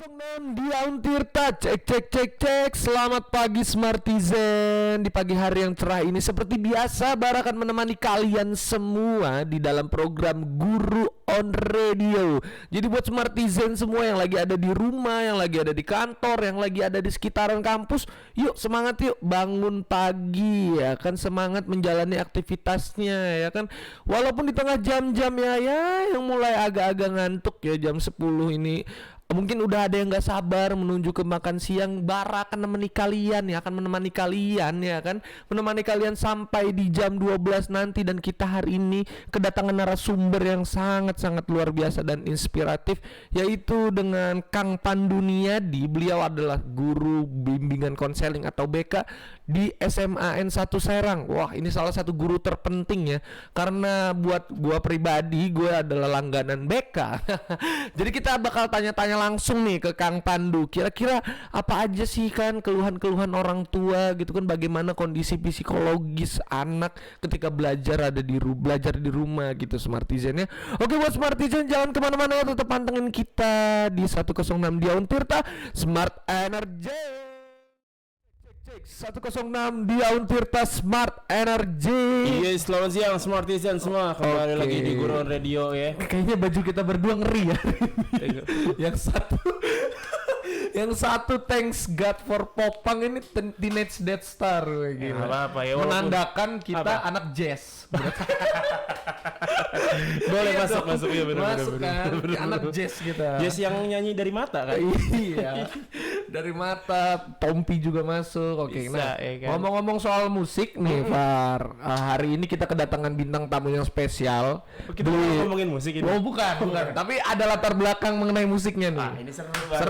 106 Dian Tirta, cek. Selamat pagi Smartizen. Di pagi hari yang cerah ini seperti biasa Bar akan menemani kalian semua di dalam program Guru on Radio. Jadi buat Smartizen semua yang lagi ada di rumah, yang lagi ada di kantor, yang lagi ada di sekitaran kampus, yuk semangat yuk, bangun pagi ya kan, semangat menjalani aktivitasnya ya kan. Walaupun di tengah jam-jam ya yang mulai agak-agak ngantuk ya, jam 10 ini mungkin udah ada yang gak sabar menuju ke makan siang. Bara akan menemani kalian ya, akan menemani kalian ya kan, menemani kalian sampai di jam 12 nanti. Dan kita hari ini kedatangan narasumber yang sangat-sangat luar biasa dan inspiratif, yaitu dengan Kang Pandu Niyadi. Beliau adalah guru bimbingan konseling atau BK di SMA N1 Serang. Wah, ini salah satu guru terpenting ya, karena buat gua pribadi, gue adalah langganan BK. Jadi kita bakal tanya-tanya langsung nih ke Kang Pandu. Kira-kira apa aja sih kan keluhan-keluhan orang tua gitu kan, bagaimana kondisi psikologis anak ketika belajar belajar di rumah gitu Smartizen ya. Oke, buat Smartizen jangan kemana-mana, tetap pantengin kita di 106 Dian Tirta Smart Energy. Cek 106 Dian Tirta Smart Energy. Iya, selamat siang Smartizen semua. Kembali lagi di Guru on Radio ya. Kayaknya baju kita berdua ngeri ya. Yang satu thanks God for Popang, ini Teenage Death Star gitu. Apa ya, menandakan kita apa? anak jazz. Boleh Iya masuk ya, benar. Masuk kan, anak jazz kita. Jazz yang nyanyi dari mata kan? Iya. Dari mata, Tompi juga masuk. Oke, Bisa, nah ya kan? ngomong-ngomong soal musik nih, Far. Hari ini kita kedatangan bintang tamu yang spesial. Kita mau ngomongin musik ini. Oh bukan. Tapi ada latar belakang mengenai musiknya nih. Ah, ini seru banget.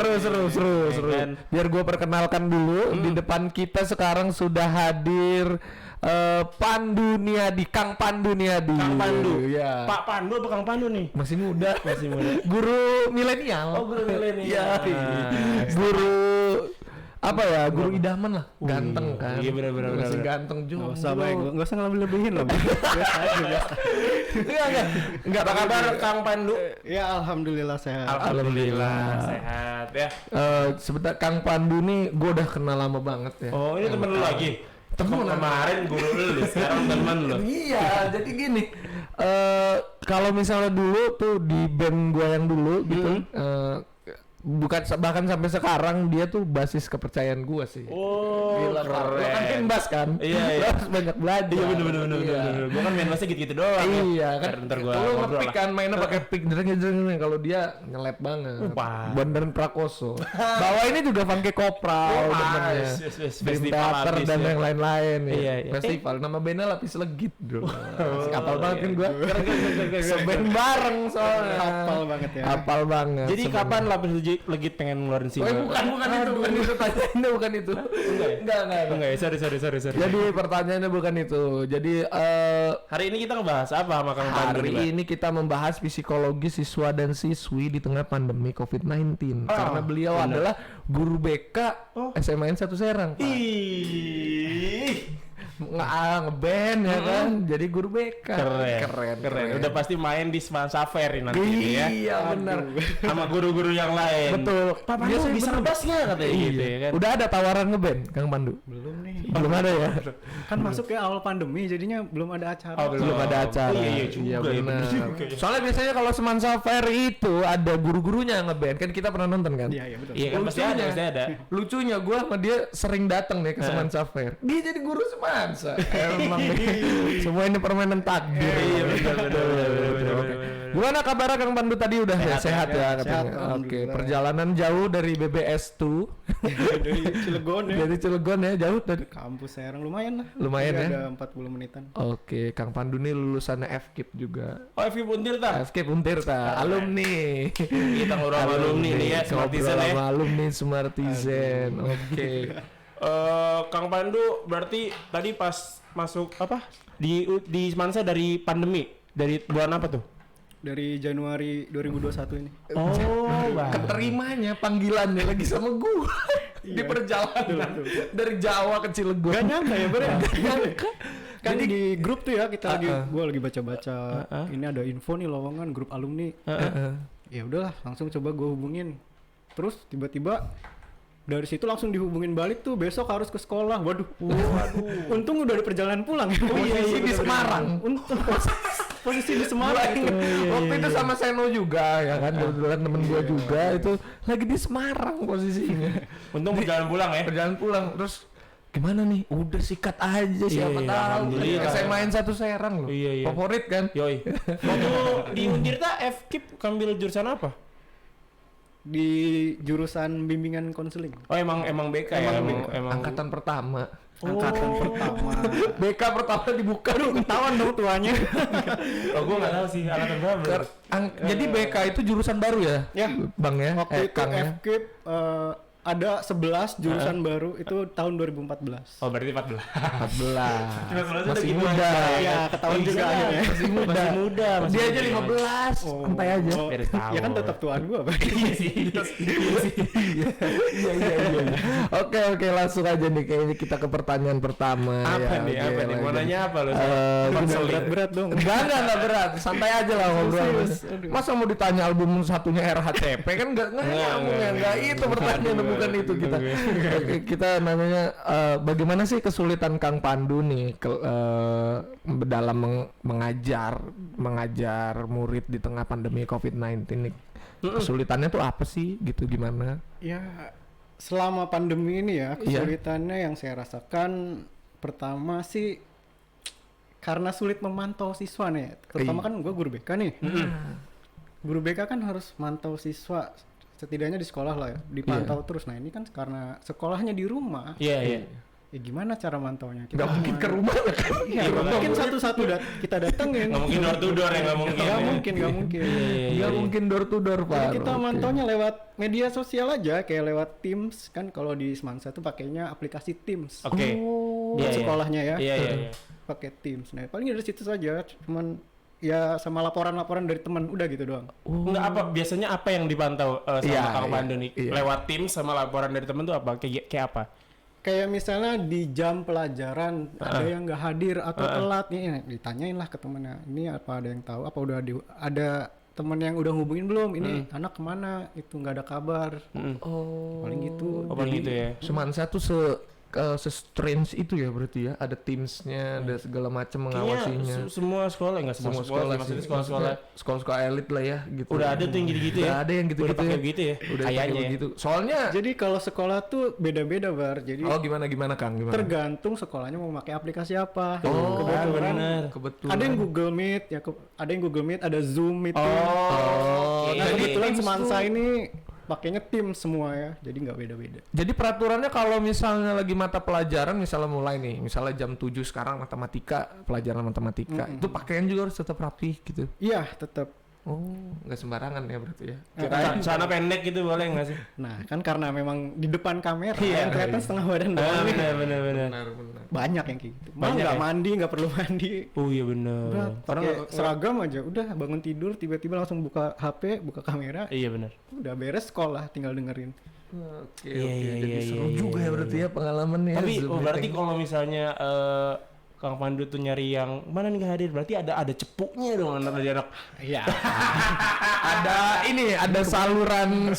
Seru. Kan? Biar gue perkenalkan dulu. Di depan kita sekarang sudah hadir Pandu Niyadi, Kang Pandu Niyadi. Kang Pandu. Ya. Pak Pandu apa Kang Pandu nih? Masih muda. Masih muda. Guru milenial. Oh, guru milenial. Iya. Guru apa ya? Guru idaman lah. Ganteng kan. Iya, benar. Masih ganteng juga. Nggak usah baik, nggak usah ngelebih-lebihin loh. Biasa aja. Enggak Apa kabar Kang Pandu? Ya alhamdulillah sehat. Alhamdulillah sehat ya. Sebentar, Kang Pandu nih gue udah kenal lama banget ya. Oh, ini temen lu lagi? Temen kemarin guru lu, sekarang temen lu. Iya, jadi gini, kalau misalnya dulu tuh di band gua yang dulu gitu, bukan bahkan sampai sekarang dia tuh basis kepercayaan gua sih. Oh, gila, Pak. Lu kan keren. bass kan? Iya. Lu harus banyak belajar. Iya, bener. Iya. Gua kan main bassnya gitu-gitu doang. Iya kan, Ntar gua lu ngobrol nge-pick lah. kan, mainnya pakai pick jreng, kalau dia nge-lap banget. Wah. Bondan Prakoso. Bawa ini juga Funky Kopral demennya. Yes, Dream festival Theater habis dan ya. yang lain-lain ya. Iya. Festival, nama bandnya Lapis Legit bro. Apal banget kan iya. gua. Seband bareng soalnya. Hafal banget ya. Hafal banget. Jadi kapan Lapis Legit pengen ngeluarin single? Bukan itu pertanyaannya, bukan itu. Enggak. Enggak ya, sorry. Jadi pertanyaannya bukan itu. Jadi Hari ini kita ngebahas apa sama Kang Pandu? hari ini kita membahas psikologi siswa dan siswi di tengah pandemi COVID-19. Karena beliau adalah guru BK SMA N1 Serang, Pak. Ih, Ngeband ya kan, jadi guru BK. keren. Udah pasti main di Semansa Fair nanti ini ya. Iya benar. Sama guru-guru yang lain. Betul. Pak Pandu bisa ngebas nggak katanya gitu ya kan? Udah ada tawaran ngeband Kang Pandu? Belum nih. Belum ada ya? Kan masuk ya awal pandemi, jadinya belum ada acara. Oh, Belum ada acara. Oh, iya juga ya, benar. bener juga ya. Soalnya biasanya kalau Semansa Fair itu ada guru-gurunya yang ngeband. Kan kita pernah nonton kan? Iya betul. Iya kan pasti ada. Lucunya gue sama dia sering datang nih ke Semansa Fair. Dia jadi guru Semansa. Emang semua ini permainan takdir. Iya, benar. Oke. Gimana kabar Kang Pandu tadi, udah sehat ya katanya. Sehat, Oke, alhamdulillah. perjalanan jauh dari BBS tuh. Dari Cilegon ya. Dari Cilegon ya, jauh dari. Kampus Serang lumayan lah. Lumayan Jadi ya. Ada 40 menitan. Oke, Kang Pandu nih lulusannya FKIP juga. Oh, FK Puntirta. FKIP Untirta, alumni. Kita ngobrol sama alumni nih ya, Smartizen Ngobrol ya. sama alumni Smartizen. Oke. Kang Pandu berarti tadi pas masuk apa di Semansa dari pandemi, dari bulan apa tuh? Dari Januari 2021 ini. Oh, Keterimanya panggilannya lagi sama gua di Iya. perjalanan dari Jawa ke Cilegon. Gak nyangka ya bener. Kan Jadi- di grup tuh ya kita Uh-uh. gua lagi baca-baca. Ini ada info nih lowongan grup alumni. Ya udahlah langsung coba gua hubungin. Terus tiba-tiba dari situ langsung dihubungin balik tuh, besok harus ke sekolah. Waduh. Untung udah ada perjalanan pulang. Posisi di Semarang. Untung posisi di Semarang itu. Waktu itu sama Seno juga ya kan, kebetulan temen gua juga itu lagi di Semarang posisinya. Untung perjalanan pulang ya. Perjalanan pulang terus gimana nih? Udah sikat aja siapa Iya, tahu. alhamdulillah. SMA-in satu Serang loh. Iya. Favorit kan? Yoi. Waktu di Untirta FKIP ambil jurusan apa? Di jurusan bimbingan konseling. Oh emang BK ya? Emang Angkatan pertama. Angkatan pertama. BK pertama dibuka. Aduh, ketahuan dong tuanya. Oh gua nggak tahu sih angkatan berapa. Jadi BK itu jurusan baru ya? Ya. Bang ya? Waktu itu Kang ya? FKIP ada 11 jurusan baru itu tahun 2014. Oh berarti 14. 14. Masih gitu muda. Ya, ketahuan juga akhirnya. Masih muda. Masih muda. Dia aja 15. Santai aja. Beres tahun. Ya kan tetap tuan gua, Pak. Iya sih. Iya. Oke, langsung aja nih kayaknya kita ke pertanyaan pertama. Apa ya, nih? oke, Apa nih? Mau lagi. nanya apa lu? Jangan berat-berat dong. Enggak berat, santai aja lah ngobrol. Serius, aduh. Masa mau ditanya album satunya RHCP kan enggak nyambung ya, enggak itu pertanyaannya bukan itu kita. Oke, kita namanya bagaimana sih kesulitan Kang Pandu nih dalam mengajar murid di tengah pandemi COVID-19 nih. Kesulitannya tuh apa sih gitu gimana? Ya, selama pandemi ini ya, kesulitannya yang saya rasakan pertama sih karena sulit memantau siswa nih. Terutama kan gue guru BK nih. Guru BK kan harus mantau siswa setidaknya di sekolah lah ya, dipantau terus. Nah, ini kan karena sekolahnya di rumah. Iya. Ya gimana cara mantaunya? Nggak mungkin ke rumah ya kan? Iya, nggak mungkin satu-satu kita datengin. Nggak mungkin door to door ya, nggak mungkin. Nggak mungkin. Nggak mungkin door to door Pak. Jadi kita Oke. mantaunya lewat media sosial aja, kayak lewat Teams kan. Kalau di Semansa tuh pakainya aplikasi Teams. Oke. Buat sekolahnya ya. Iya. Pakai Teams. Nah, paling dari situ saja, cuman ya sama laporan-laporan dari teman, udah gitu doang. Enggak apa biasanya apa yang dipantau sama Iya, Kang iya, Pandu nih? iya. Lewat tim sama laporan dari temen tuh apa? Kayak apa? Kayak misalnya di jam pelajaran ada yang nggak hadir atau telat nih, ditanyain lah ke temennya, ini apa ada yang tahu? Apa udah ada temen yang udah hubungin belum? Ini anak kemana? Itu nggak ada kabar. Oh. Paling gitu. Oh paling gitu ya. Semansa tuh se-strange itu ya berarti ya, ada teamsnya, ada segala macam mengawasinya. Kayaknya semua sekolah nggak semua sekolah, maksudnya sekolah-sekolah sekolah elit lah ya gitu. udah ada tuh yang gitu-gitu ya. Udah ada yang gitu-gitu Udah pakai ya. begitu ya. Udah pakai Kayaknya ya. begitu. Soalnya Jadi kalau sekolah tuh beda-beda, Bar. Jadi oh gimana Kang? Gimana? tergantung sekolahnya mau pakai aplikasi apa. Oh, benar. kebetulan. Ada yang Google Meet, ya ada yang Google Meet, ada Zoom meeting. Oh, Nah, jadi kebetulan Teams Semansa tuh- ini pakainya tim semua ya, jadi nggak beda-beda. Jadi peraturannya kalau misalnya lagi mata pelajaran misalnya mulai nih, misalnya jam 7 sekarang matematika, pelajaran matematika, itu pakaian juga harus tetap rapi gitu. Iya, tetap. Oh, nggak sembarangan ya berarti ya. Celana pendek gitu boleh nggak sih? Nah, kan karena memang di depan kamera, Iya, yang kelihatan setengah badan doang nih. Benar. Benar. Banyak yang kayak gitu. Malah Banyak nggak ya? mandi, nggak perlu mandi. Oh iya benar. Udah, pakai seragam aja, udah bangun tidur, tiba-tiba langsung buka HP, buka kamera, Iya benar. udah beres sekolah, tinggal dengerin. Oke, Iya, jadi iya, seru iya, juga ya berarti ya pengalamannya. Tapi Zoom berarti meeting. kalau misalnya Kang Pandu tuh nyari yang mana nih nggak hadir, berarti ada cepuknya dong anak. Iya. ada saluran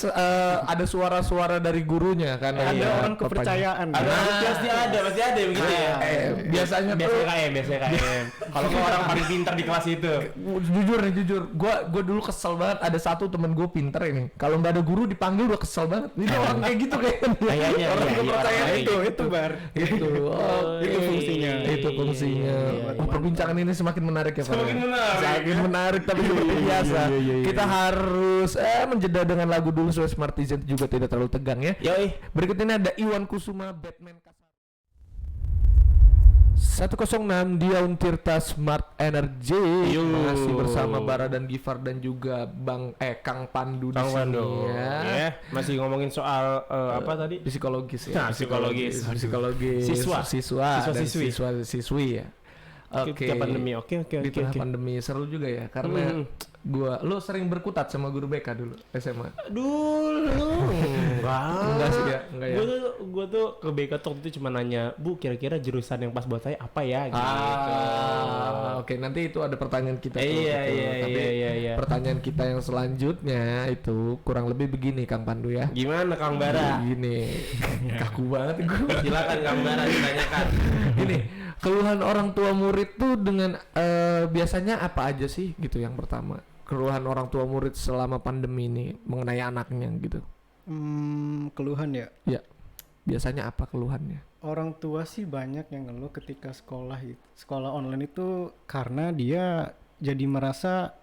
ada suara-suara dari gurunya kan. Ada Iya, orang kepercayaan. Pasti ada begitu ya. Biasanya tuh Biasanya KM. Kalau nggak orang paling pintar di kelas itu. jujur gua dulu kesel banget, ada satu temen gue pinter ini kalau nggak ada guru dipanggil udah kesel banget ini orang kayak gitu Kayaknya, orang iya, kepercayaan orang itu itu Bar. itu Itu fungsinya. itu fungsinya. Oh, perbincangan ini semakin menarik ya Pak. Semakin menarik tapi seperti biasa kita harus menjeda dengan lagu dulu supaya Smartizen juga tidak terlalu tegang ya. Yoi. Berikut ini ada Iwan Kusuma Batman Kasar 106 dia Untirta Smart Energy. Masih bersama Bara dan Gifar dan juga Kang Pandu di Kang sini Pandu. ya. Ya, masih ngomongin soal apa tadi? Psikologis ya. Nah, psikologis. Siswa dan Siswa-siswi. siswi ya. Oke. Ketika pandemi. Oke. Di tengah pandemi seru juga ya karena lo sering berkutat sama guru BK dulu SMA. Dulu. Enggak sih ya, enggak ya. Gue tuh ke BK tuh waktu itu cuma nanya, Bu kira-kira jurusan yang pas buat saya apa ya? Gitu. Oke, nanti itu ada pertanyaan kita tuh. Iya, gitu. iya, Tapi iya. pertanyaan kita yang selanjutnya itu kurang lebih begini Kang Pandu ya. Gimana Kang Bara? Gini, kaku banget gue. Silakan Kang Bara ditanyakan. Gini, keluhan orang tua murid tuh dengan biasanya apa aja sih gitu yang pertama? Keluhan orang tua murid selama pandemi ini mengenai anaknya gitu. Keluhan ya. Ya, biasanya apa keluhannya? Orang tua sih banyak yang ngeluh ketika sekolah online itu karena dia jadi merasa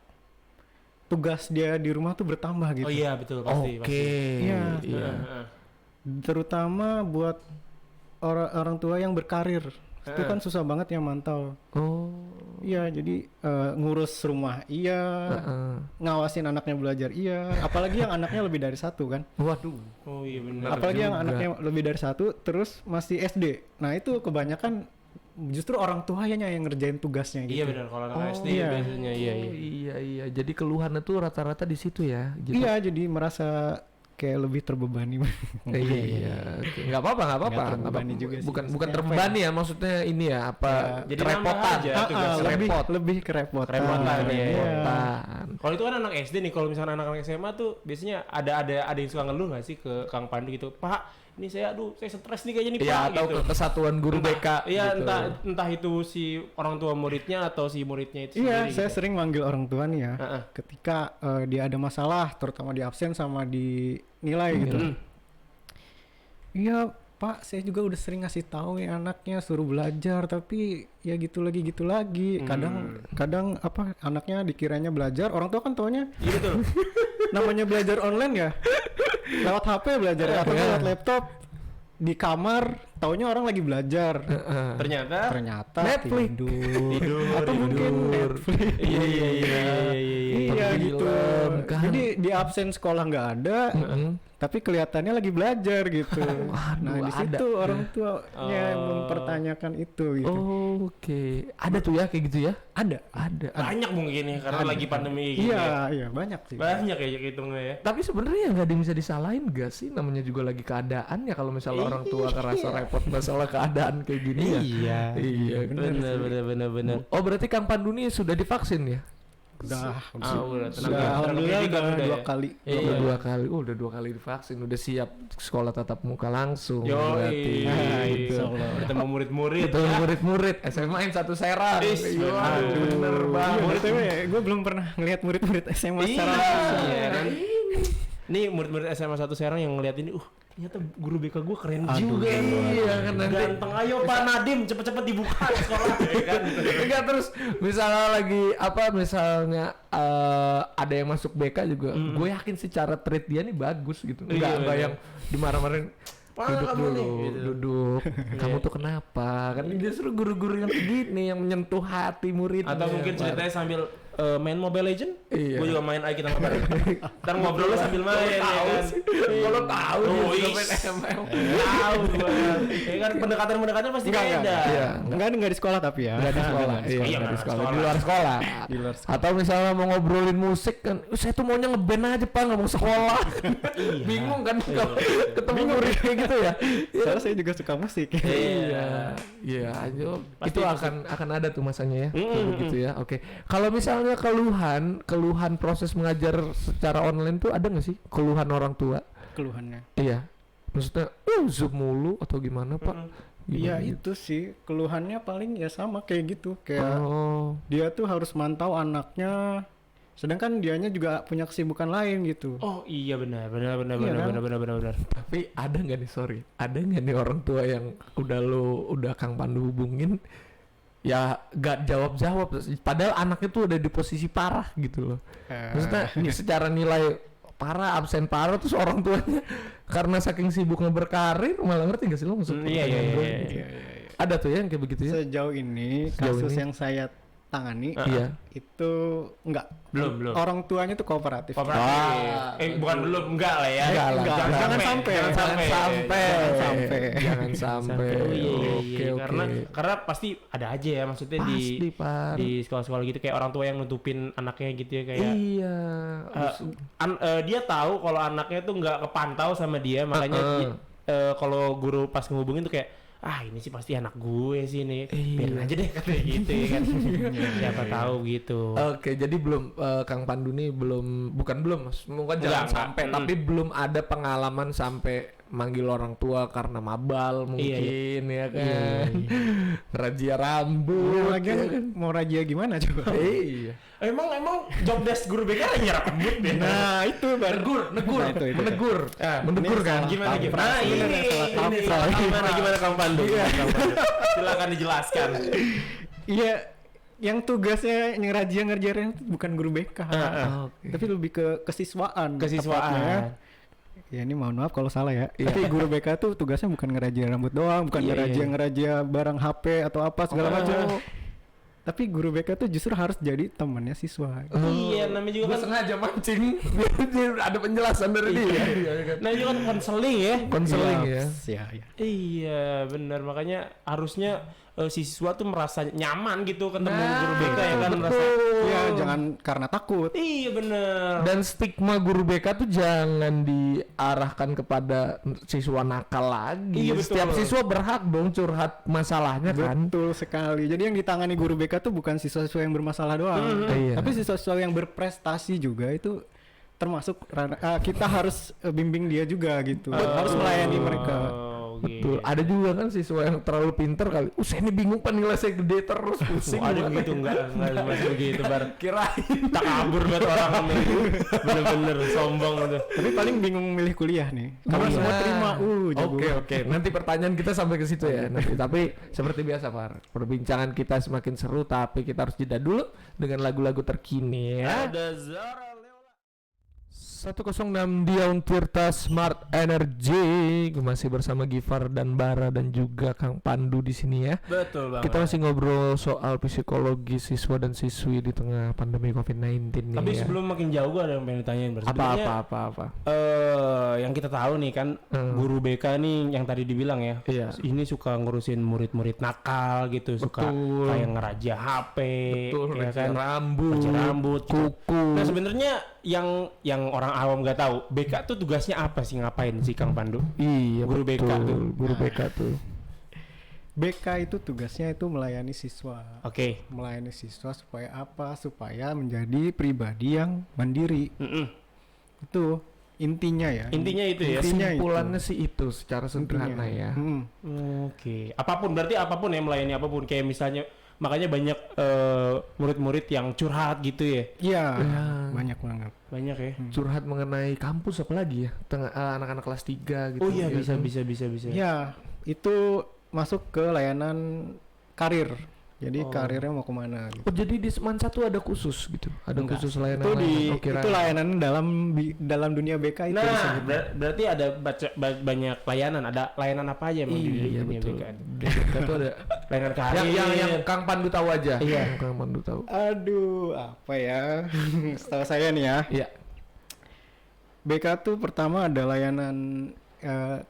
tugas dia di rumah tuh bertambah gitu. Oh iya betul pasti. Oke. Iya. Iya. Terutama buat orang tua yang berkarir. Itu kan susah banget yang mantau. Oh. Iya, jadi ngurus rumah ngawasin anaknya belajar apalagi yang anaknya lebih dari satu kan. Waduh. Oh iya benar. Apalagi yang juga. anaknya lebih dari satu terus masih SD. Nah itu kebanyakan justru orang tuanya yang ngerjain tugasnya gitu. Iya benar kalau anak SD iya. biasanya Iya. Jadi keluhannya tuh rata-rata di situ ya. Gitu. Iya, jadi merasa kayak lebih terbebani. Iya. Oke. Nggak apa-apa. Nggak terbebani juga sih. Bukan Maksudnya terbebani ya, maksudnya ini ya apa? jadi kerepotan. nambah aja tugas. lebih kerepotan. Kerepotan, iya. Kerepotan. Kalau itu kan anak SD nih, kalau misalnya anak-anak SMA tuh biasanya ada yang suka ngeluh nggak sih ke Kang Pandu gitu, Pak ini saya stres nih kayaknya nih Iya, Pak atau gitu. kesatuan guru BK. Iya gitu. entah itu si orang tua muridnya atau si muridnya itu Iya, sendiri. saya gitu. sering manggil orang tua nih ya. Ketika dia ada masalah, terutama di absen sama di nilai gitu. Iya, Pak, saya juga udah sering ngasih tahu ya anaknya suruh belajar, tapi ya gitu lagi. Kadang apa anaknya dikiranya belajar, orang tua kan taunya Iya betul. namanya belajar online ya. Lewat HP belajar atau lewat laptop di kamar, taunya orang lagi belajar. Ternyata Netflix. tidur atau mungkin Netflix. Iya gitu. Kan. Jadi di absen sekolah nggak ada, tapi kelihatannya lagi belajar gitu. Nah di situ orang tuanya mempertanyakan itu gitu. Oke. Ada tuh ya kayak gitu ya? Ada. banyak mungkin ya karena lagi pandemi gini. Iya banyak sih. Banyak ya hitungnya ya. Tapi sebenarnya nggak ada yang bisa disalahin gak sih? Namanya juga lagi keadaan ya, kalau misalnya orang tua ngerasa repot masalah keadaan kayak gini ya. Iya. Bener. Oh berarti Kang Pandu ini sudah divaksin ya? Udah Alhamdulillah udah 2 kali. Udah dua kali divaksin, udah siap sekolah tatap muka langsung. Yo, berarti. gitu. Ketemu murid-murid. Itu murid-murid SMA yang satu Serang. Aduh, bener banget. Murid-murid ya, gue belum pernah ngelihat murid-murid SMA secara Iya kan. Nih murid-murid SMA 1 Serang yang ngeliat ini, ternyata guru BK gue keren juga. Iya kan nanti. Ganteng, ayo Pak Nadim cepet-cepet dibuka sekolah ya kan. Enggak, terus misalnya lagi misalnya ada yang masuk BK juga, gue yakin secara treat dia nih bagus gitu. Enggak yang dimarah-marahin. Duduk kamu dulu, nih, gitu. duduk. Kamu tuh kenapa? Kan justru guru-guru yang begini yang menyentuh hati murid. Atau mungkin ceritanya sambil main Mobile Legend, Iya. gue juga main lagi kita ngapain. Ntar ngobrolnya sambil main ya kan. Kalau tahu dia Oh, juga is. main ML. Tahu gue. Ya kan pendekatan masih beda. Iya. enggak di sekolah tapi ya. Enggak di sekolah. Iya, Iya, enggak di nggak sekolah. sekolah. Di luar sekolah. Di luar sekolah. Atau misalnya mau ngobrolin musik kan, saya tuh maunya ngeband aja Pak, nggak mau sekolah. Bingung kan kalau ketemu murid kayak gitu ya. Soalnya saya juga suka musik. Iya, ayo. Itu akan ada tuh masanya ya, kayak begitu ya. Oke. Kalau misalnya keluhan proses mengajar secara online tuh ada nggak sih keluhan orang tua? Keluhannya. Iya. Maksudnya, Zoom mulu atau gimana Pak? Iya Gimana gitu? itu sih keluhannya paling ya sama kayak gitu, kayak Oh. dia tuh harus mantau anaknya, sedangkan dianya juga punya kesibukan lain gitu. Oh iya benar. Tapi ada nggak nih, ada nggak nih orang tua yang udah Kang Pandu hubungin ya gak jawab padahal anaknya tuh udah di posisi parah gitu loh. Maksudnya secara nilai parah, absen parah, terus orang tuanya karena saking sibuknya berkarir malah, ngerti gak sih lo maksud? Iya. Ada tuh ya yang kayak begitu ya. Sejauh ini kasus yang saya tangani Iya. itu enggak. Belum. Orang tuanya tuh kooperatif. Bukan belum, enggak lah ya. Jangan sampai. Jangan sampai. Oh, iya. Oke. Karena pasti ada aja ya, maksudnya Pasti, Par. di sekolah-sekolah gitu kayak orang tua yang nutupin anaknya gitu ya, kayak Iya. dia tahu kalau anaknya tuh nggak kepantau sama dia, makanya kalau guru pas ngehubungin tuh kayak ini sih pasti anak gue sih nih, biarin aja deh katanya gitu ya kan. Siapa tahu gitu. Oke, jadi belum Kang Pandu nih bukan mungkin jangan sampai, tapi belum ada pengalaman sampai manggil orang tua karena mabal mungkin ya kan. Razia rambut. Lagian mau razia gimana coba? Iya. Emang job desk guru BK nyerap rambut ya. Nah, itu baru Menegur kan. Gimana? Kampret. Gimana Kang Pandu? Silakan dijelaskan. Iya, yang tugasnya ngerjain itu bukan guru BK. Tapi lebih ke kesiswaan. Tepatnya. Ya ini mohon maaf kalau salah ya. Tapi guru BK tuh tugasnya bukan ngerajia rambut doang, bukan ngerajia barang HP atau apa segala macam. Tapi guru BK tuh justru harus jadi temannya siswa. Iya, namanya juga kan sengaja mancing biar ada penjelasan dari dia. Nah, itu kan konseling ya. Konseling ya. Iya, benar. Makanya harusnya siswa tuh merasa nyaman gitu ketemu guru BK ya kan, merasa ya jangan karena takut. Iya benar. Dan stigma guru BK tuh jangan diarahkan kepada siswa nakal lagi. Iya, betul. Setiap siswa berhak dong curhat masalahnya kan. Betul sekali. Jadi yang ditangani guru BK tuh bukan siswa-siswa yang bermasalah doang, tapi siswa-siswa yang berprestasi juga itu termasuk kita harus bimbing dia juga gitu. Harus melayani mereka. Betul. Ada juga kan siswa yang terlalu pinter kali. Saya ini bingung pak, nilai saya gede terus pusing. Ada begitu enggak begitu bar. Kirain tak kabur buat orang bener-bener sombong gitu. Tapi paling bingung milih kuliah nih. Karena semua terima. Jago. Oke. Nanti pertanyaan kita sampai ke situ ya. Nanti tapi seperti biasa Par, perbincangan kita semakin seru tapi kita harus jeda dulu dengan lagu-lagu terkini ya. Ada Zara 106 Dion Tirta Smart Energy. Gue masih bersama Gifar dan Bara dan juga Kang Pandu di sini ya. Betul banget. Kita masih ngobrol soal psikologi siswa dan siswi di tengah pandemi COVID-19 nih. Tapi ya. sebelum makin jauh gue ada yang pengen ditanyain. Apa. Yang kita tahu nih kan guru BK nih yang tadi dibilang ya. Iya. Ini suka ngurusin murid-murid nakal gitu, suka kayak ngeraja HP, ya kan, rambut, kuku. Nah sebenarnya yang orang awam nggak tahu, BK tuh tugasnya apa sih, ngapain sih Kang Pandu? Iya, guru betul. BK tuh. Guru BK tuh. BK itu tugasnya itu melayani siswa. Oke. Melayani siswa supaya apa? Supaya menjadi pribadi yang mandiri. Itu intinya ya. Intinya itu ya. Kesimpulannya sih itu secara sederhana ya. Oke. Berarti apapun ya, melayani apapun. Kayak misalnya makanya banyak murid-murid yang curhat gitu ya. Iya, banyak banget. Banyak ya. Curhat mengenai kampus apalagi ya, anak-anak kelas 3 gitu. Oh iya, ya, bisa. Ya, itu masuk ke layanan karir. Jadi karirnya mau kemana gitu. Oh, jadi di Semansa tuh ada khusus gitu. Ada khusus layanan. Itu layanan dalam dunia BK itu. Nah, berarti ada banyak layanan. Ada layanan apa aja emang di dunia betul. BK? BK tuh ada Layanan karir. yang Kang Pandu tahu aja. Iya. Yang Kang Pandu tahu. Aduh, apa ya? Setahu saya nih ya. Iya. BK tuh pertama ada layanan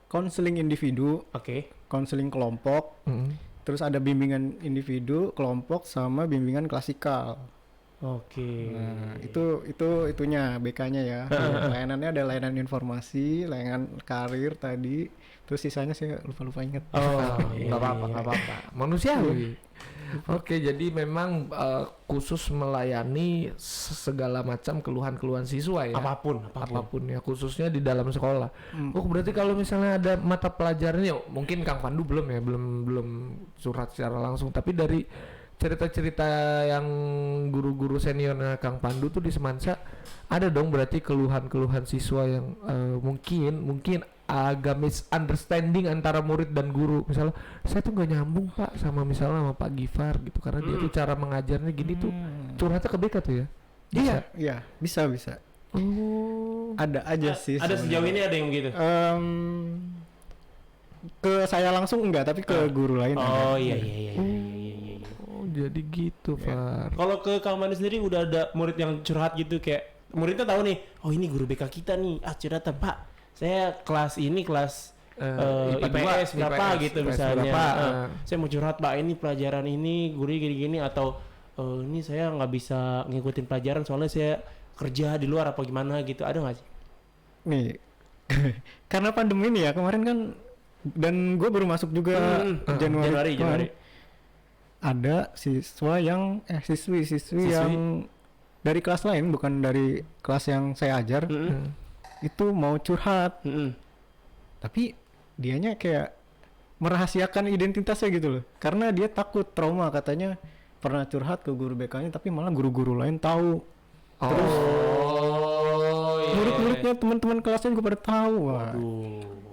konseling individu, konseling kelompok. Terus ada bimbingan individu, kelompok, sama bimbingan klasikal. Oke. Nah, itunya BK-nya ya. Layanannya ada layanan informasi, layanan karir tadi. Terus sisanya saya lupa ingat. Nggak apa-apa. Manusiawi. Oke, jadi memang khusus melayani segala macam keluhan-keluhan siswa ya. Apapun ya, khususnya di dalam sekolah. Oh, berarti kalau misalnya ada mata pelajarannya, mungkin Kang Pandu belum surat secara langsung, tapi dari cerita-cerita yang guru-guru seniornya Kang Pandu tuh di Semansa ada dong berarti keluhan-keluhan siswa yang mungkin agak misunderstanding antara murid dan guru. Misalnya saya tuh nggak nyambung pak sama Pak Gifar gitu, karena dia tuh cara mengajarnya gini tuh curhatnya ke BK tuh ya. Iya, bisa. Oh, ada aja sih. Ada sejauh ini ada yang gitu. Ke saya langsung enggak, tapi ke guru lain. Oh iya. jadi gitu, Far. Kalau ke Kang Pandu sendiri udah ada murid yang curhat gitu kayak muridnya tahu nih, oh ini guru BK kita nih, curhatan Pak, saya kelas ini kelas IPS berapa gitu misalnya, saya mau curhat Pak, ini pelajaran ini guru gini-gini atau ini saya nggak bisa ngikutin pelajaran soalnya saya kerja di luar apa gimana gitu, ada nggak sih? Nih karena pandemi ini ya kemarin kan, dan gue baru masuk juga Januari. Ada siswa yang siswi yang dari kelas lain, bukan dari kelas yang saya ajar, itu mau curhat, tapi dianya kayak merahasiakan identitasnya gitu loh, karena dia takut trauma, katanya pernah curhat ke guru BK-nya tapi malah guru-guru lain tahu. Terus murid-muridnya teman-teman kelasnya juga pada tahu. Wah,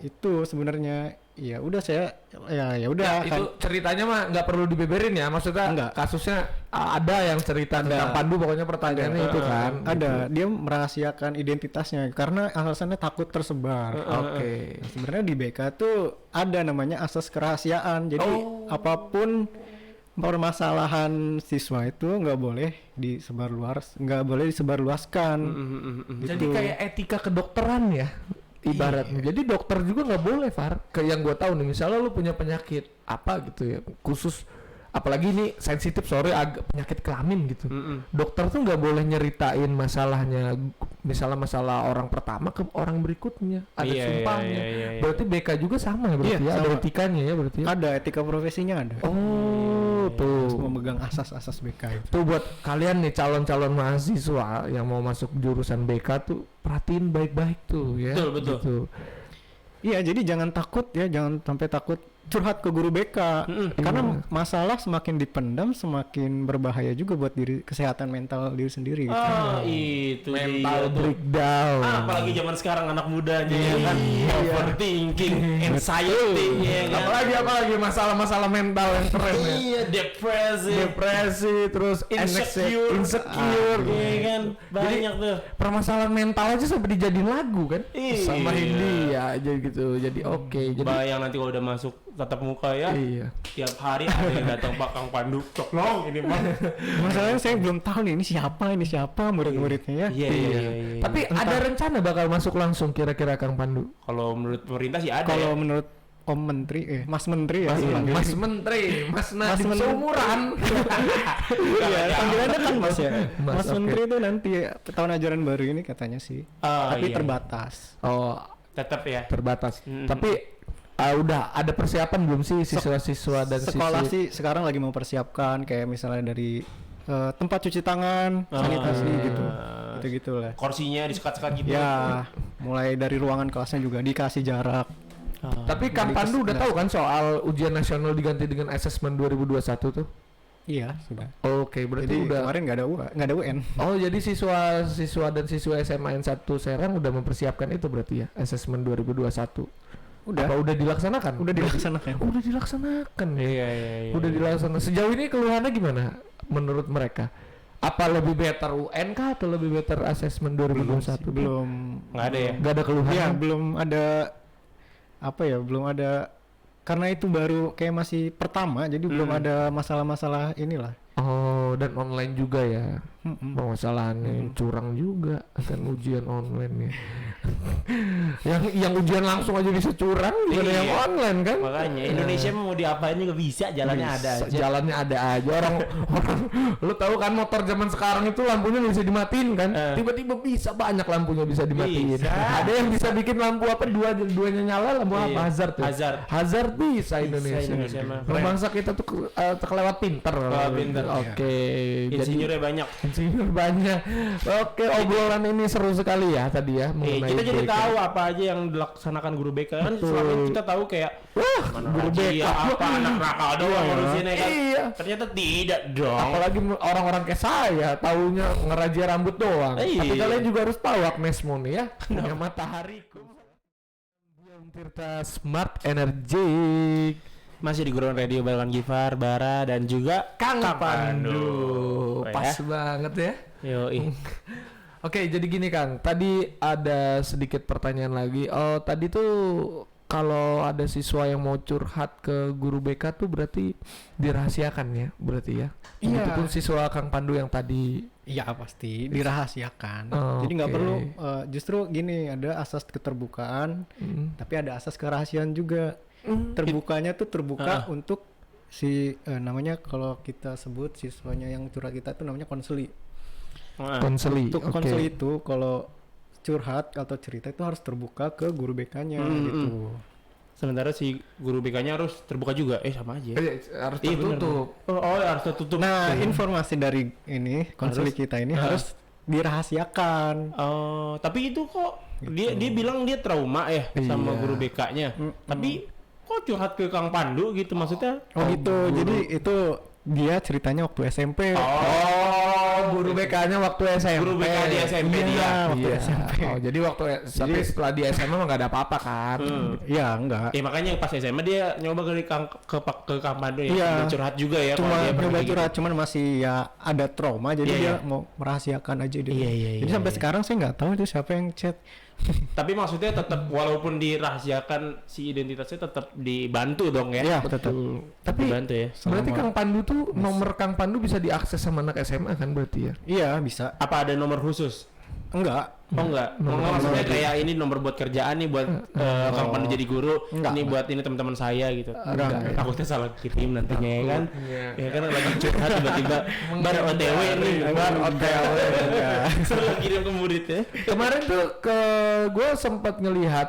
itu sebenarnya ya udah saya ya udah itu ceritanya mah nggak perlu dibeberin ya, maksudnya enggak. Kasusnya ada yang cerita tentang Pandu, pokoknya pertanyaannya itu kan ada dia merahasiakan identitasnya karena alasannya takut tersebar. Oke. Nah, sebenarnya di BK tuh ada namanya asas kerahasiaan, jadi apapun permasalahan siswa itu nggak boleh disebarluaskan. Jadi kayak etika kedokteran ya ibaratnya. Jadi dokter juga nggak boleh, Far. Kayak yang gue tahu nih, misalnya lu punya penyakit apa gitu ya, khusus apalagi ini sensitif, agak penyakit kelamin gitu. Dokter tuh nggak boleh nyeritain masalahnya, misalnya masalah orang pertama ke orang berikutnya, ada sumpahnya. Berarti BK juga sama berarti ya, ada etikanya ya berarti ya? Ada etika profesinya ada. Tuh memegang asas-asas BK itu. Tuh buat kalian nih calon-calon mahasiswa yang mau masuk jurusan BK tuh perhatiin baik-baik tuh ya. Betul. Gitu. Iya, jadi jangan takut ya, jangan sampai takut curhat ke guru BK. Karena masalah semakin dipendam semakin berbahaya juga buat kesehatan mental diri sendiri gitu. Itu Mental breakdown. Apalagi zaman sekarang anak mudanya ya kan, overthinking, anxiety ya kan. Apalagi masalah-masalah mental yang keren ya. Iya, Depresi, terus insecure, ya kan, banyak tuh. Permasalahan mental aja sampai dijadiin lagu kan, sama Hindi ya, jadi gitu. Jadi oke. Jadi bayang nanti kalau udah masuk tatap muka ya, tiap hari ada yang datang Pak Kang Pandu, tolong ini Bang. Masalahnya saya belum tahu nih ini siapa murid-muridnya ya. Iya. Tapi ada rencana bakal masuk langsung kira-kira Kang Pandu? Kalau menurut pemerintah sih ada. Kalau menurut Om Menteri, Mas Menteri ya. Mas Menteri, Mas Nadiem seumuran. Iya, panggilannya kan Mas ya. Mas Oke. Menteri itu nanti tahun ajaran baru ini katanya sih. Tapi terbatas. Tetap ya. Terbatas. Tapi udah ada persiapan belum sih siswa-siswa dan sekolah siswi? sih sekarang lagi mau persiapkan kayak misalnya dari tempat cuci tangan, sanitasi gitu lah. Kursinya disekat-sekat gitu. Ya, mulai dari ruangan kelasnya juga dikasih jarak. Tapi Kang Pandu udah tahu kan soal ujian nasional diganti dengan asesmen 2021 tuh? Iya, sudah. Oke, berarti Jadi udah. kemarin nggak ada UN. Oh, jadi siswa dan siswa SMA N1 Serang udah mempersiapkan itu berarti ya, asesmen 2021. Apa udah dilaksanakan? Udah dilaksanakan. Udah dilaksanakan. Iya. Udah dilaksanakan. Sejauh ini keluhannya gimana menurut mereka? Apa lebih better UN kah atau lebih better asesmen 2021? Belum. Nggak ada ya? Nggak ada keluhan. Iya, belum ada karena itu baru kayak masih pertama, jadi belum ada masalah-masalah inilah. Oh, dan online juga ya. Permasalahannya curang juga kan ujian online ya. yang ujian langsung aja bisa curang, gimana yang online kan? Makanya Indonesia mau diapain juga bisa, jalannya ada aja. Jalannya ada aja. Orang lu tahu kan motor zaman sekarang itu lampunya nggak bisa dimatiin kan? Tiba-tiba bisa banyak lampunya bisa dimatiin. Ada yang bisa bikin lampu apa duanya nyala, lampu apa? Hazard bisa Indonesia. Bangsa kita tuh terkelewat pinter. Oke. Insinyurnya banyak. Oke, obrolan ini seru sekali ya tadi ya. Kita jadi tahu apa aja yang dilaksanakan guru BK kan. Selama ini kita tahu kayak guru BK apa anak nakal doang ngurusinnya kan. Ternyata tidak dong. Apalagi orang-orang kayak saya taunya ngerajia rambut doang. Tapi kalian juga harus tahu Agnes Moni ya. Punya matahariku. Diam Tirta Smart Energetic. Masih di Ground Radio barengan Gifar, Bara dan juga Kang Pandu. Pas banget ya. Yoi. Oke, jadi gini Kang, tadi ada sedikit pertanyaan lagi. Oh, tadi tuh kalau ada siswa yang mau curhat ke guru BK tuh berarti dirahasiakan ya, berarti ya. Iya. Begitupun siswa Kang Pandu yang tadi. Iya pasti dirahasiakan. Oh, Jadi nggak oke. perlu justru gini, ada asas keterbukaan, tapi ada asas kerahasiaan juga. Terbukanya tuh terbuka untuk si namanya kalau kita sebut siswanya yang curhat kita tuh namanya konseli. Konseli. Untuk Oke. konseli itu kalau curhat atau cerita itu harus terbuka ke guru BK-nya gitu. Sementara si guru BK-nya harus terbuka juga. Sama aja. Harus Iya, bener, tertutup. harus tertutup. Nah, informasi dari ini konseli kita ini harus dirahasiakan. Oh, tapi itu kok dia bilang dia trauma ya sama Iya. guru BK-nya. Tapi kok curhat ke Kang Pandu gitu maksudnya? Oh gitu. Jadi itu dia ceritanya waktu SMP. Oh, guru BK-nya waktu SMP. Guru BK di SMP Iya, dia. waktu Iya. SMP. Oh, jadi waktu tapi setelah di SMA mah nggak ada apa-apa kan? Iya, enggak. Makanya pas SMA dia nyoba ke Kang Pandu ya. Iya. Sambil curhat juga ya. Cuma kalau dia pernah nyoba kayak curhat, cuman masih ya ada trauma, jadi Iya, dia iya. mau merahasiakan aja dia. Iya, Jadi sampai sekarang saya nggak tahu itu siapa yang chat. Tapi maksudnya tetap walaupun dirahasiakan si identitasnya tetap dibantu dong ya. Iya, tetap. Tapi Dibantu ya. berarti Kang Pandu tuh nomor Kang Pandu bisa diakses sama anak SMA kan berarti ya? Iya, bisa. Apa ada nomor khusus? Enggak. Oh enggak. Maksudnya kayak ini nomor buat kerjaan nih buat Kang Pandu jadi guru. Enggak, Ini enggak. buat ini teman-teman saya gitu. Enggak. Takutnya salah kirim nantinya ya kan. Iya. Ya kan lagi curhat tiba-tiba bar OTW nih. Bar OTW. Suruh kirim ke murid ya. Kemarin tuh gue sempat ngelihat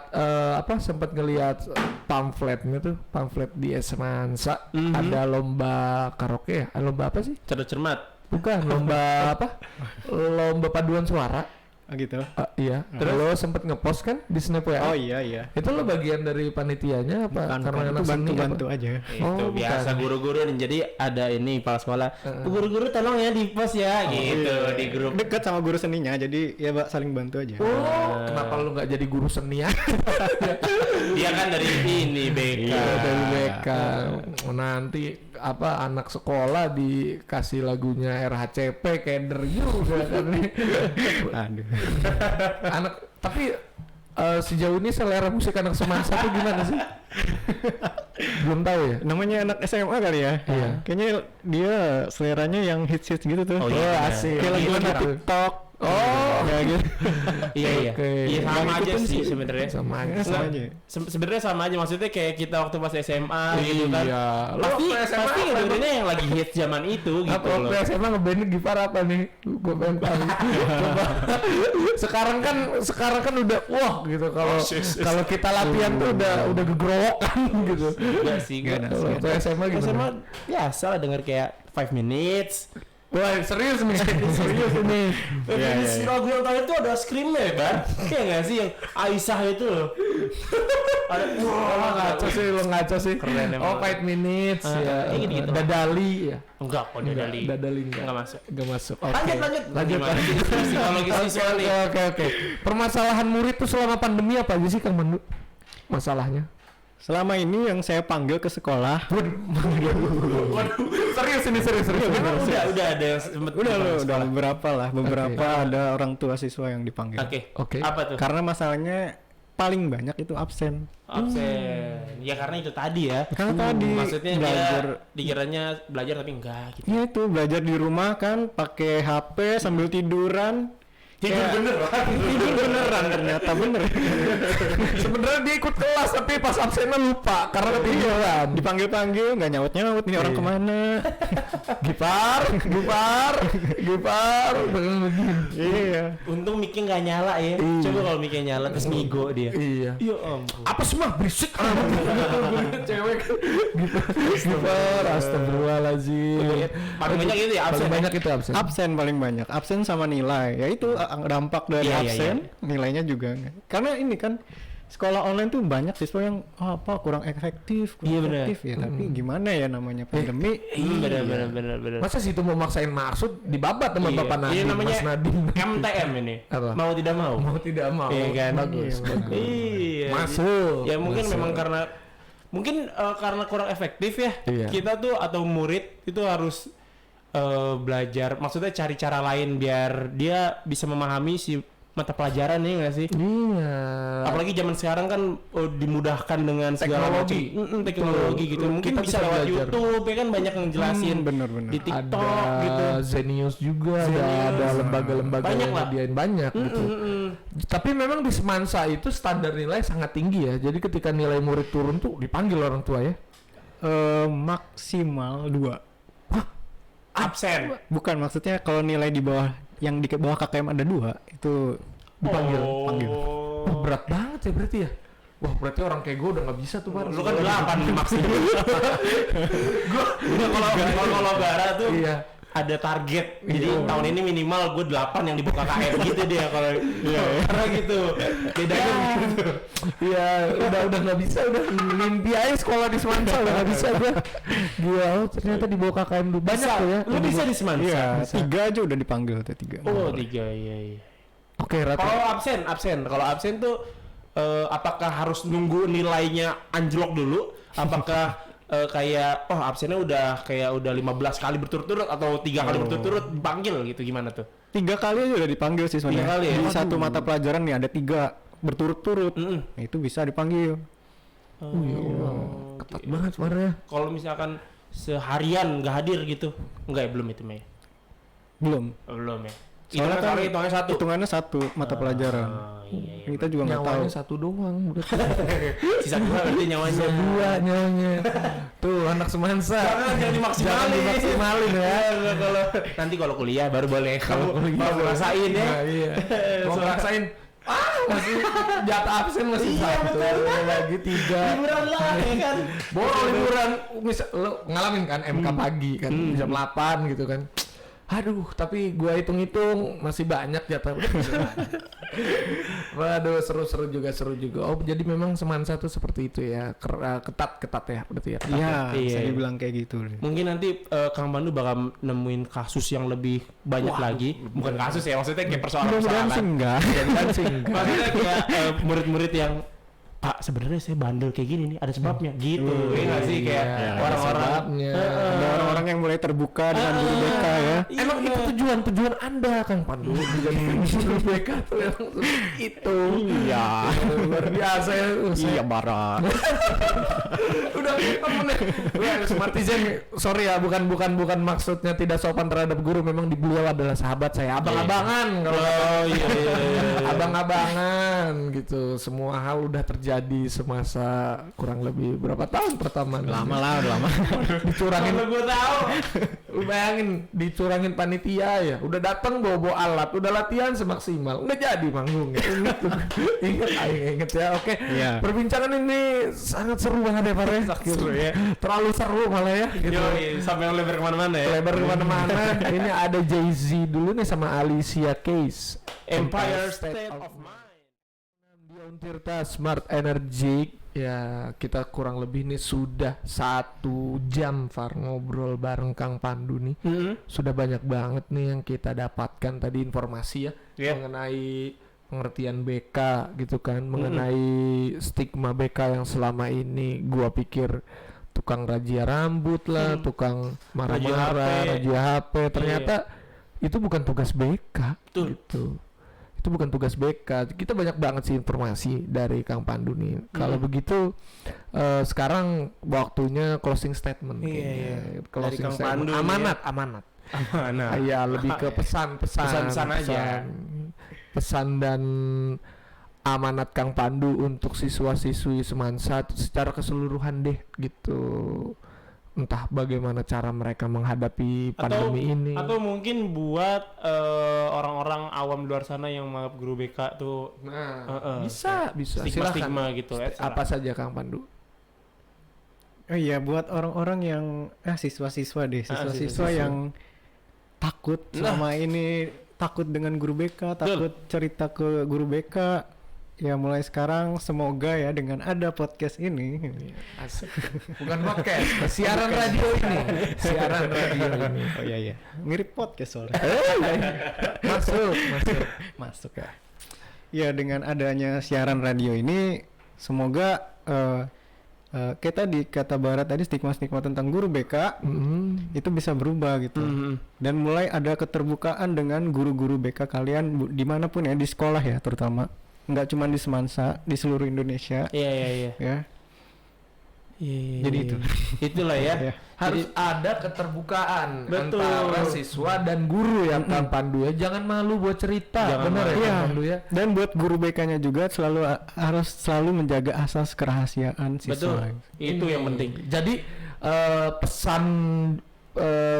pamfletnya tuh, pamflet di Semansa ada lomba karaoke ya? Lomba apa sih? Cerdas cermat. Bukan, lomba apa? Lomba paduan suara. Oh, gitu. Iya. Terus lo sempet ngepost kan di Snap WA? Oh iya, iya. Itu lo bagian dari panitianya apa? Bukan, Karena bukan. anak Itu seni bantu-bantu apa? aja. Itu Oh, biasa bukan. guru-guru nih. Jadi ada ini kepala sekolah. Bu guru-guru tolong ya di post ya gitu di grup. Dekat sama guru seninya, jadi ya Mbak saling bantu aja. Oh, kenapa lo nggak jadi guru seni ya? Dia kan dari ini BK. Iya, dari BK. Nanti apa anak sekolah dikasih lagunya RHCP keder juga kan nih. Aduh. Anak tapi sejauh ini selera musik anak semasa tuh gimana sih? Belum tahu ya? Namanya anak SMA kali ya. Iya. Kayaknya dia seleranya yang hits-hits gitu tuh. Oh, iya. asik. Kayak lagu-lagu Gimana tuh? TikTok. Oh, Ya gitu. Iya iya. Oke. Iya sama Yang aja ikutin sih sih. sebenarnya. sama aja. Sama aja. Sebenarnya sama aja maksudnya kayak kita waktu pas SMA gitu kan. Iya. Lo Pasti waktu SMA pasti apa, ngedengerinnya yang lagi hits zaman itu gitu Apa loh. waktu SMA ngeband Gipar apa nih? Gue pengen tahu. Coba. sekarang kan udah wah gitu kalau kita latihan tuh udah gegrowokan gitu. Enggak sih, Nggak enggak. ada. Kalau waktu SMA gimana? SMA biasa lah denger kayak 5 minutes. Wah, serius nih. Serius ini. Iya, iya, Si iya. lagu yang terakhir tuh ada scream-nya ya, Bar. Kayak nggak sih yang Aisyah itu loh. Ada Oh, ngaco sih, lo ngaco sih. Keren emang. Oh, 5 minutes ya. kayak gitu-gitu. Dadali ya. Enggak kok Dadali. Dadali Enggak masuk. Enggak masuk. Oke. Lanjut. Lanjut. Gimana sih psikologi siswa nih? Oke. Permasalahan murid tuh selama pandemi apa aja sih Kang Mandu? Masalahnya? Selama ini yang saya panggil ke sekolah, Waduh. Serius ini serius. Emang udah ada yang sempet udah di loh, udah sekolah? beberapa lah, beberapa ada orang tua siswa yang dipanggil. Oke. Oke. Apa tuh? Karena masalahnya paling banyak itu absen. Absen. Ya karena itu tadi ya. Karena tadi Maksudnya belajar, dia dikiranya belajar tapi enggak gitu. ya itu belajar di rumah kan, pakai HP sambil tiduran. Tidur Ya, tidur beneran ternyata bener. Sebenarnya dia ikut kelas tapi pas absennya lupa karena ketiduran. Dipanggil-panggil nggak nyaut-nyaut, ini orang Iya. kemana? Gipar. Iya. Untung mic-nya nggak nyala ya. Coba kalau mic-nya nyala terus ngigo dia. Iya. Ya ampun. Apa semua berisik cewek Gipar astagfirullahaladzim. Paling banyak itu ya absen. Paling banyak itu absen. Absen paling banyak, absen sama nilai. Ya itu dampak dari Iya, iya, absen, nilainya juga. Karena ini kan sekolah online tuh banyak siswa yang kurang efektif, Iya, bener. efektif ya. Tapi gimana ya namanya pandemi? Bener. Masa situ mau maksain maksud dibabat sama Iya. Bapak Nadiem, Iya, namanya Mas Nadiem. MTM ini. Apa? Mau tidak mau. Mau tidak mau. Iya kan? Bagus. Iya. Masuk. Ya mungkin Masuk. memang karena karena kurang efektif ya. Iya. Kita tuh atau murid itu harus belajar, maksudnya cari cara lain biar dia bisa memahami si mata pelajaran ya nggak sih? Iya. Apalagi zaman sekarang kan dimudahkan dengan segala Teknologi. macam teknologi gitu. Mungkin Kita bisa bisa lewat belajar. YouTube ya kan banyak yang jelasin bener-bener. di TikTok Ada gitu. Zenius juga, Zenius. ada lembaga-lembaga Banyak yang lah. nyediain banyak gitu. Tapi memang di Semansa itu standar nilai sangat tinggi ya. Jadi ketika nilai murid turun tuh dipanggil orang tua ya. Maksimal 2. Absen. Bukan, maksudnya kalau nilai di bawah yang di bawah KKM ada 2 itu Dipanggil. panggil. Wah, berat banget ya berarti ya. Wah, berarti orang kayak gue udah nggak bisa tuh, Bar. Lu kan 8 maksimal. Kalau bara tuh Iya. ada target. Jadi Iya. tahun ini minimal gue 8 yang di bawah KKM gitu dia kalau karena gitu. Bedanya gitu. Iya, udah nggak bisa, udah mimpi aja sekolah di Semansa udah nggak bisa gue. Gila, oh, ternyata di bawah KKM dulu banyak tuh ya. Lu bisa di Semansa. Iya, bisa. 3 aja udah dipanggil tuh 3. Oh, 3 iya. Oke, Ratu. Kalau absen. Kalau absen tuh apakah harus nunggu nilainya anjlok dulu? Apakah kayak absennya udah 15 kali berturut-turut atau 3 kali berturut-turut dipanggil gitu, gimana tuh? 3 kali aja udah dipanggil sih sebenarnya. 3 kali ya? Di satu Aduh. mata pelajaran nih ada 3 berturut-turut. Nah, itu bisa dipanggil. Ya Allah, ketat banget sebenarnya. Kalau misalkan seharian nggak hadir gitu, enggak ya, belum itu Mei? Belum. Belum ya. Soalnya kan hitungannya satu. Hitungannya 1 mata pelajaran. Iya. Kita juga nggak tahu. Nyawanya 1 doang. Sisa 2 berarti nyawanya. 2 nyawanya. Tuh anak Semansa. Jangan dimaksimalin. Jangan dimaksimalin ya. Kalau nanti kalau kuliah baru boleh kamu baru rasain ya. Nah, iya. Mau ngerasain masih jatah absen masih Iya, 1 betul. lagi 3. Liburan lah ya kan. Boleh liburan, misal lo ngalamin kan MK pagi kan jam 8 gitu kan. Aduh, tapi gua hitung-hitung masih banyak jatah. Waduh, seru juga. Oh, jadi memang Semansa tuh seperti itu ya. Ketat ya berarti ya. Iya, bisa Iya. dibilang kayak gitu. Mungkin nanti Kang Pandu bakal nemuin kasus yang lebih banyak lagi. Bukan kasus ya, maksudnya kayak Mudah-mudahan sih persoalan-persoalan. enggak. Kan sih enggak. Maksudnya kayak murid-murid yang Pak, sebenarnya saya bandel kayak gini nih, ada sebabnya gitu. Ya nggak sih kayak Iya, ada orang-orang sebabnya. Ada orang-orang yang mulai terbuka dengan guru BK ya. Iya, Emang itu tujuan Anda, Kang Pandu, menjadi guru BK tuh emang itu. Iya. Luar biasa ya. Iya, Barat. Udah temen ya. Wah, Smartizen, sorry ya, bukan maksudnya tidak sopan terhadap guru, memang di beliau adalah sahabat saya, abang-abangan kalau iya. abang-abangan gitu. Semua hal udah terjadi semasa kurang lebih berapa tahun pertama. Lama lah, udah lama. Dicurangin, Kalau gue tahu. lu bayangin dicurangin panitia ya, udah datang bawa alat, udah latihan semaksimal, nggak jadi manggung ya. Ingat ya. Oke. Iya. Perbincangan ini sangat seru banget ya, Pak ya. Seru ya. Terlalu seru malah ya gitu. Yo, sampai lebar kemana-mana ya. Lebar kemana-mana. Ini ada Jay-Z dulu nih sama Alicia Keys, Empire State of Mind. Dion Tirta Smart Energy. Ya, kita kurang lebih nih sudah 1 jam Far ngobrol bareng Kang Pandu nih. Sudah banyak banget nih yang kita dapatkan tadi informasi ya, Iya. mengenai pengertian BK gitu kan, mengenai stigma BK yang selama ini gua pikir tukang razia rambut lah, tukang marah-marah, razia HP. Ternyata itu bukan tugas BK. Betul. Gitu. Itu bukan tugas BK. Kita banyak banget sih informasi dari Kang Pandu nih. Kalau begitu sekarang waktunya closing statement. Iya, kayaknya. iya. Closing Dari Kang statement. Pandu nih Amanat. Mana? Iya, lebih ke pesan Pesan-pesan aja. Pesan dan amanat Kang Pandu untuk siswa-siswi Semansa secara keseluruhan deh gitu. Entah bagaimana cara mereka menghadapi pandemi ini. Atau mungkin buat orang-orang awam di luar sana yang menganggap guru BK tuh Nah, bisa. stigma-stigma gitu ya. Apa saja Kang Pandu? Oh iya, buat orang-orang yang siswa-siswa deh, siswa-siswa siswa-siswa. yang takut selama ini, takut dengan guru BK, takut cerita ke guru BK. Ya mulai sekarang semoga ya dengan ada podcast ini. Asik. Bukan podcast, siaran radio ini. Siaran radio ini. Oh iya, mirip podcast soalnya. Masuk ya. Ya dengan adanya siaran radio ini semoga kayak tadi kata Barat tadi stigma-stigma tentang guru BK itu bisa berubah gitu. Dan mulai ada keterbukaan dengan guru-guru BK kalian dimanapun ya, di sekolah ya terutama, nggak cuma di Semansa, di seluruh Indonesia. Iya. Ya. Jadi itu. Itulah ya. Ya. Harus ada keterbukaan Betul. antara siswa dan guru ya Kang Pandu ya. Jangan malu buat cerita. Jangan Benar malu. ya Iya. Kang Pandu ya. Dan buat guru BK-nya juga harus selalu menjaga asas kerahasiaan Betul. siswa. Itu yang penting. Jadi pesan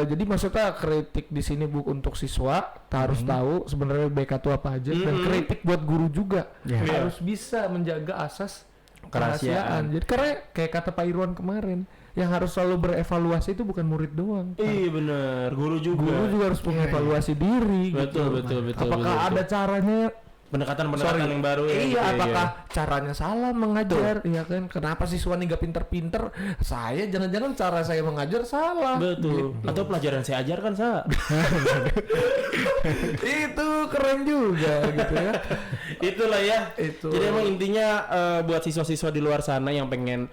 jadi maksudnya kritik di sini untuk siswa harus tahu sebenarnya BK itu apa aja, dan kritik buat guru juga Ya. harus bisa menjaga asas Kerahasiaan. Jadi karena kayak kata Pak Irwan kemarin, yang harus selalu berevaluasi itu bukan murid doang. Iya benar, guru juga. Guru juga harus mengevaluasi diri. Betul, gitu. betul. Apakah ada caranya? Pendekatan yang baru ya. Iya, apakah caranya salah mengajar? Iya kan? Kenapa siswa nih gak pinter-pinter? Saya jangan-jangan cara saya mengajar salah. Betul. Gitu. Atau pelajaran saya ajarkan salah. Itu keren juga gitu ya. Itulah ya. Itu. Jadi emang intinya buat siswa-siswa di luar sana yang pengen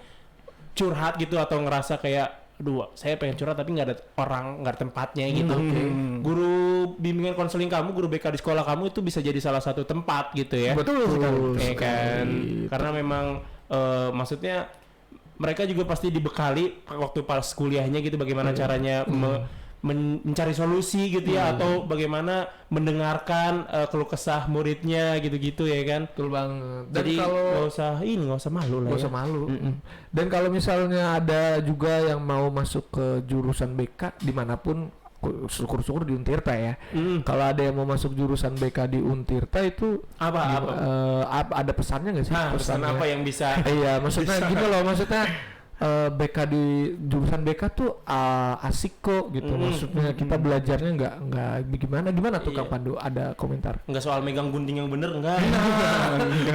curhat gitu atau ngerasa kayak aduh saya pengen curhat tapi nggak ada orang, nggak ada tempatnya gitu. Guru bimbingan konseling kamu, guru BK di sekolah kamu itu bisa jadi salah satu tempat gitu ya. Betul sekali. Ya kan. Karena memang maksudnya mereka juga pasti dibekali waktu pas kuliahnya gitu bagaimana caranya mencari solusi gitu ya, atau bagaimana mendengarkan keluh kesah muridnya gitu-gitu ya kan. Betul banget. Dan Jadi kalau nggak usah malu lah nggak ya. usah malu. Dan kalau misalnya ada juga yang mau masuk ke jurusan BK dimanapun, syukur-syukur di Untirta ya. Kalau ada yang mau masuk jurusan BK di Untirta itu Apa? ada pesannya nggak sih? Pesan apa yang bisa? Iya, maksudnya gini loh, maksudnya BK di jurusan BK tuh asik kok gitu. Maksudnya kita belajarnya nggak gimana tuh Kang Pandu, ada komentar? Nggak soal megang gunting yang bener enggak?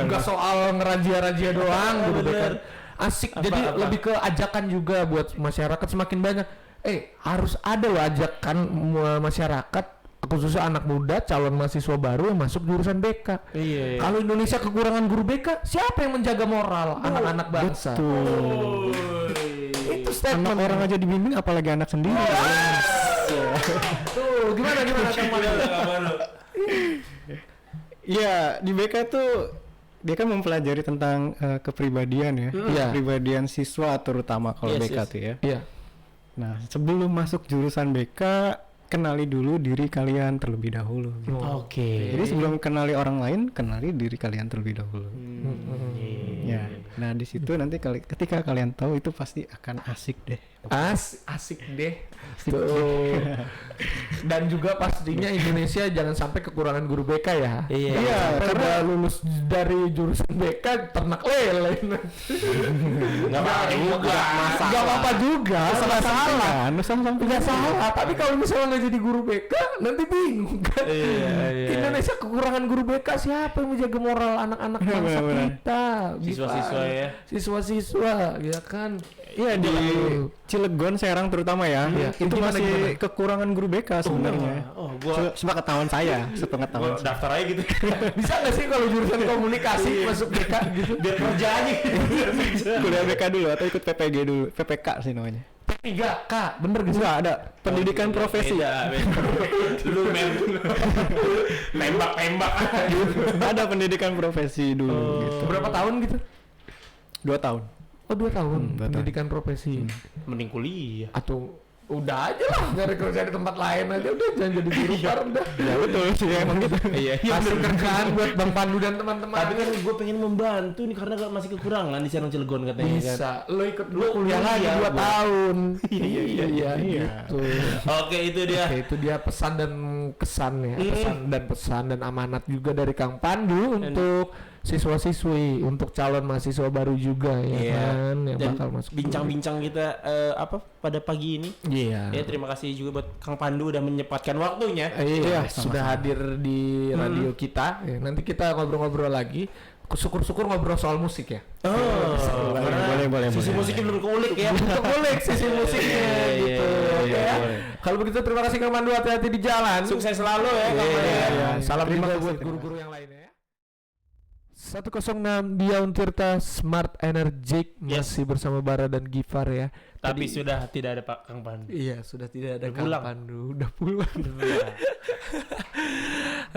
Nggak soal ngerajia-rajia doang gitu bener. kan. Asik. Jadi lebih ke ajakan juga buat masyarakat semakin banyak. Harus ada loh ajakan masyarakat, khususnya anak muda, calon mahasiswa baru yang masuk jurusan BK. Iya. Kalau Indonesia kekurangan guru BK, siapa yang menjaga moral anak-anak bangsa? Betul. Itu Anak statement orang aja dibimbing apalagi anak sendiri. Tuh, gimana Kang Pandu? Iya, di BK tuh dia kan mempelajari tentang kepribadian ya. Iya. Kepribadian siswa terutama kalau Yes, BK yes. tuh ya. Iya. Nah, sebelum masuk jurusan BK, kenali dulu diri kalian terlebih dahulu. Gitu. Oke. Jadi sebelum kenali orang lain, kenali diri kalian terlebih dahulu. Ya. Nah, di situ nanti ketika kalian tahu itu pasti akan asik deh. Asik deh. Tuh. Dan juga pastinya Indonesia jangan sampai kekurangan guru BK ya. Iya. Karena lulus dari jurusan BK ternak lele. Nggak apa-apa juga. Gak apa-apa juga. Nggak salah. Nggak salah. Tapi kalau misalnya nggak jadi guru BK, nanti bingung kan. Iya. Indonesia kekurangan guru BK, siapa yang menjaga moral anak-anak bangsa Benar-benar. kita? Siswa-siswa ya. Siswa-siswa, ya kan. Iya, di Cilegon, Serang terutama ya. Iya. Itu Gimana, masih gimana? kekurangan guru BK sebenarnya. Gua Sepengetahuan saya, sepengetahuan saya. daftar aja gitu. Bisa nggak sih kalau jurusan komunikasi masuk BK gitu? Biar kerja aja. Kuliah BK dulu atau ikut PPG dulu, PPK sih namanya. 3K, bener gak sih? Enggak ada pendidikan profesi. Beda. Lu tembak-tembak. Ada pendidikan profesi dulu gitu. Berapa tahun gitu? 2 tahun. Oh 2 tahun, 2 tahun. pendidikan profesi. Mending kuliah. Atau udah aja lah, cari kerja di tempat lain aja udah, jangan jadi guru bar udah. Ya betul sih emang gitu. Iya. Hasil kerjaan buat Bang Pandu dan teman-teman. Tapi kan gue pengen membantu nih karena masih kekurangan di Serang Cilegon katanya kan. bisa, lo ikut Lu kuliah lagi kuliah, 2 gua. tahun. Iya. Gitu. Oke, itu dia. Oke, itu dia pesan dan kesan ya, pesan dan amanat juga dari Kang Pandu untuk siswa-siswi, untuk calon mahasiswa baru juga ya Iya. kan yang Dan bakal masuk. bincang-bincang kita pada pagi ini. Iya. Ya, terima kasih juga buat Kang Pandu udah menyempatkan waktunya. Iya, sama-sama. sudah hadir di radio kita. Ya, nanti kita ngobrol-ngobrol lagi. Syukur-syukur ngobrol soal musik ya. Oh, boleh. Sisi musiknya belum keulik ya. Untuk kulik sisi musiknya gitu. Oke ya. boleh. Kalau begitu terima kasih Kang Pandu, hati-hati di jalan. Sukses selalu ya Kang Pandu. Iya. Salam Terima juga kasih, buat terima guru-guru yang lainnya. 106 Dion Tirta Smart Energik masih bersama Bara dan Gifar ya. Tapi sudah tidak ada Pak Kang Pandu. Iya, sudah tidak ada Udah Kang pulang. Pandu, udah pulang.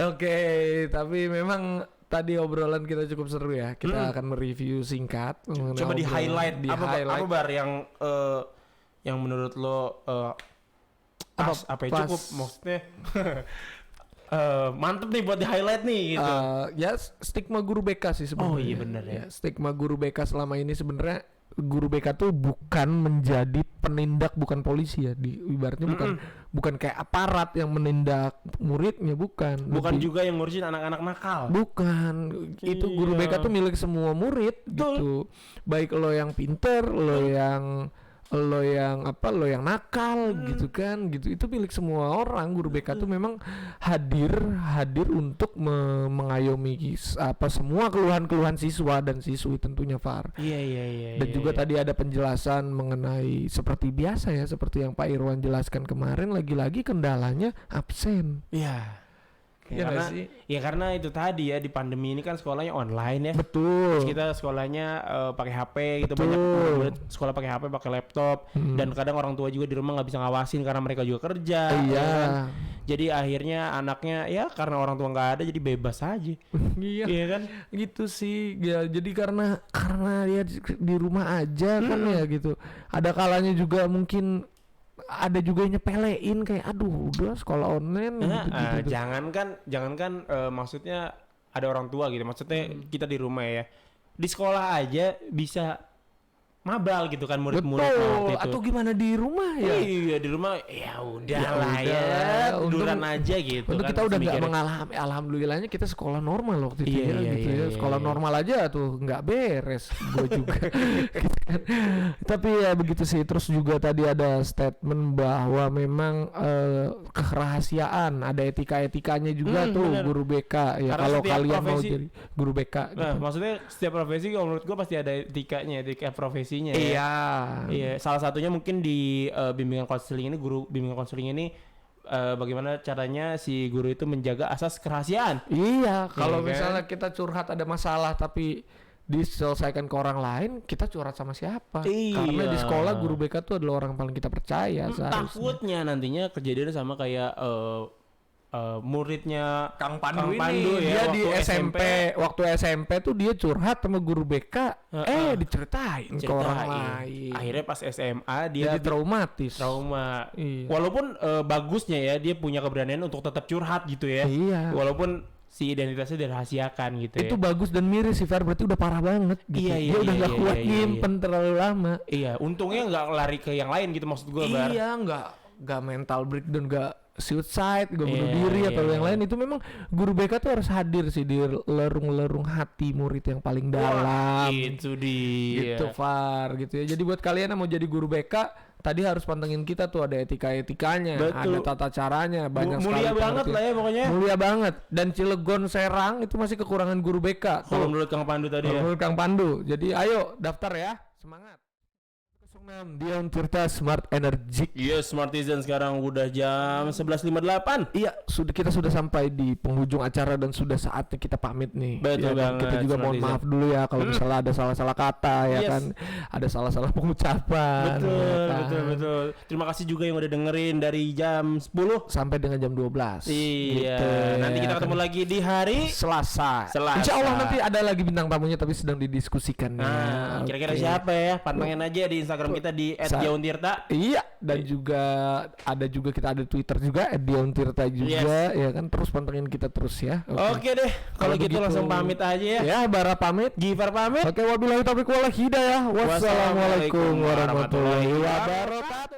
Oke, tapi memang tadi obrolan kita cukup seru ya. Kita akan mereview singkat. Coba di highlight apa highlight. Bar yang menurut lo apa yang pas. cukup maksudnya mantep nih buat di highlight nih gitu. Ya stigma guru BK sih sebenarnya. Oh iya benar ya. Stigma guru BK selama ini sebenarnya guru BK tuh bukan menjadi penindak, bukan polisi ya. Ibaratnya bukan kayak aparat yang menindak muridnya, bukan. Bukan Lebih- juga yang ngurusin anak-anak nakal. Bukan, itu guru Iya. BK tuh milik semua murid gitu. Baik lo yang pinter, lo yang nakal gitu kan, gitu. Itu milik semua orang. Guru BK tuh memang hadir untuk mengayomi semua keluhan-keluhan siswa dan siswi tentunya, Far. Iya. Dan juga tadi ada penjelasan mengenai seperti biasa ya, seperti yang Pak Irwan jelaskan kemarin, lagi-lagi kendalanya absen. Iya. Iya nggak sih? Ya karena itu tadi ya, di pandemi ini kan sekolahnya online ya. Betul. Terus kita sekolahnya pakai HP gitu, Betul. banyak murid sekolah pakai HP, pakai laptop, dan kadang orang tua juga di rumah nggak bisa ngawasin karena mereka juga kerja. Iya. ya kan? Jadi akhirnya anaknya ya karena orang tua nggak ada jadi bebas aja. Iya. Iya kan? Gitu sih ya, jadi karena dia di rumah aja kan ya gitu. Ada kalanya juga mungkin ada juga yang nyepelein kayak aduh udah sekolah online gitu. Jangankan maksudnya ada orang tua gitu, maksudnya kita di rumah ya, di sekolah aja bisa mabal gitu kan murid-murid Betul, itu. atau gimana di rumah ya. Iya di rumah ya udahlah Ya ya, udah. tiduran aja gitu. Untuk kan, kita udah nggak mikirnya. mengalami, alhamdulillahnya kita sekolah normal waktu itu Iya, ya, gitu ya. Sekolah normal aja tuh nggak beres, gue juga. Gitu kan. Tapi ya begitu sih. Terus juga tadi ada statement bahwa memang kerahasiaan, ada etika-etikanya juga tuh bener. guru BK ya. Karena Kalau setiap kalian mau profesi- jadi guru BK. Nah, Gitu. maksudnya setiap profesi kalau menurut gua pasti ada etikanya, etika profesinya. Ya. Iya. Iya, salah satunya mungkin di bimbingan konseling ini, guru bimbingan konseling ini bagaimana caranya si guru itu menjaga asas kerahasiaan. Iya, kalau Iya kan? misalnya kita curhat ada masalah tapi diselesaikan ke orang lain, kita curhat sama siapa? Iya. Karena di sekolah guru BK tuh adalah orang paling kita percaya seharusnya. Takutnya nantinya kejadian sama kayak muridnya Kang Pandu dia ya, di waktu SMP, waktu SMP tuh dia curhat sama guru BK, diceritain ke orang lain. Akhirnya pas SMA Jadi dia traumatis. trauma. Iya. Walaupun bagusnya ya dia punya keberanian untuk tetap curhat gitu ya. Iya. Walaupun si identitasnya dirahasiakan gitu Itu ya. bagus dan miris sih, Far, berarti udah parah banget gitu. Iya, Dia udah nggak kuat iya. nyimpen terlalu lama. Iya, untungnya nggak lari ke yang lain gitu maksud gue, Bar. Iya, nggak mental breakdown, nggak suicide, nggak bunuh Iya, diri iya, atau yang iya. lain. Itu memang guru BK tuh harus hadir sih di lerung-lerung hati murid yang paling dalam. Itu dia. Gitu, Far, gitu ya. Jadi buat kalian yang mau jadi guru BK, tadi harus pantengin kita tuh, ada etika-etikanya, Betul. ada tata caranya, banyak sekali. Mulia banget pengertian. lah ya pokoknya. Mulia banget. Dan Cilegon Serang itu masih kekurangan guru BK. Kalau Tuh, menurut Kang Pandu tadi ya. menurut Kang Pandu. Jadi ayo daftar ya. Semangat. 06 Dion Tirta Smart Energik. Iya, Smartizen sekarang udah jam 11.58. Iya, kita sudah sampai di penghujung acara dan sudah saatnya kita pamit nih. Betul dan banget, kita juga mohon Smartizen. maaf dulu ya kalau misalnya ada salah-salah kata ya Yes. kan, ada salah-salah pengucapan. Betul, ya kan? betul. Terima kasih juga yang udah dengerin dari jam 10. Sampai dengan jam 12. Iya. Gitu, Nanti kita ya ketemu kan? lagi di hari Selasa. Selasa. Insya Allah nanti ada lagi bintang tamunya tapi sedang didiskusikan. Nah, kira-kira Oke. siapa ya? Pantengin aja di Instagram kita di @jauntirta. Iya, dan juga kita ada Twitter juga @diontirta juga ya kan, terus pantengin kita terus ya. Oke deh, kalau gitu langsung pamit aja ya. Ya, Bara pamit. Gifar pamit. Oke, wabillahi taufiq wal hidayah. Wassalamualaikum warahmatullahi wabarakatuh.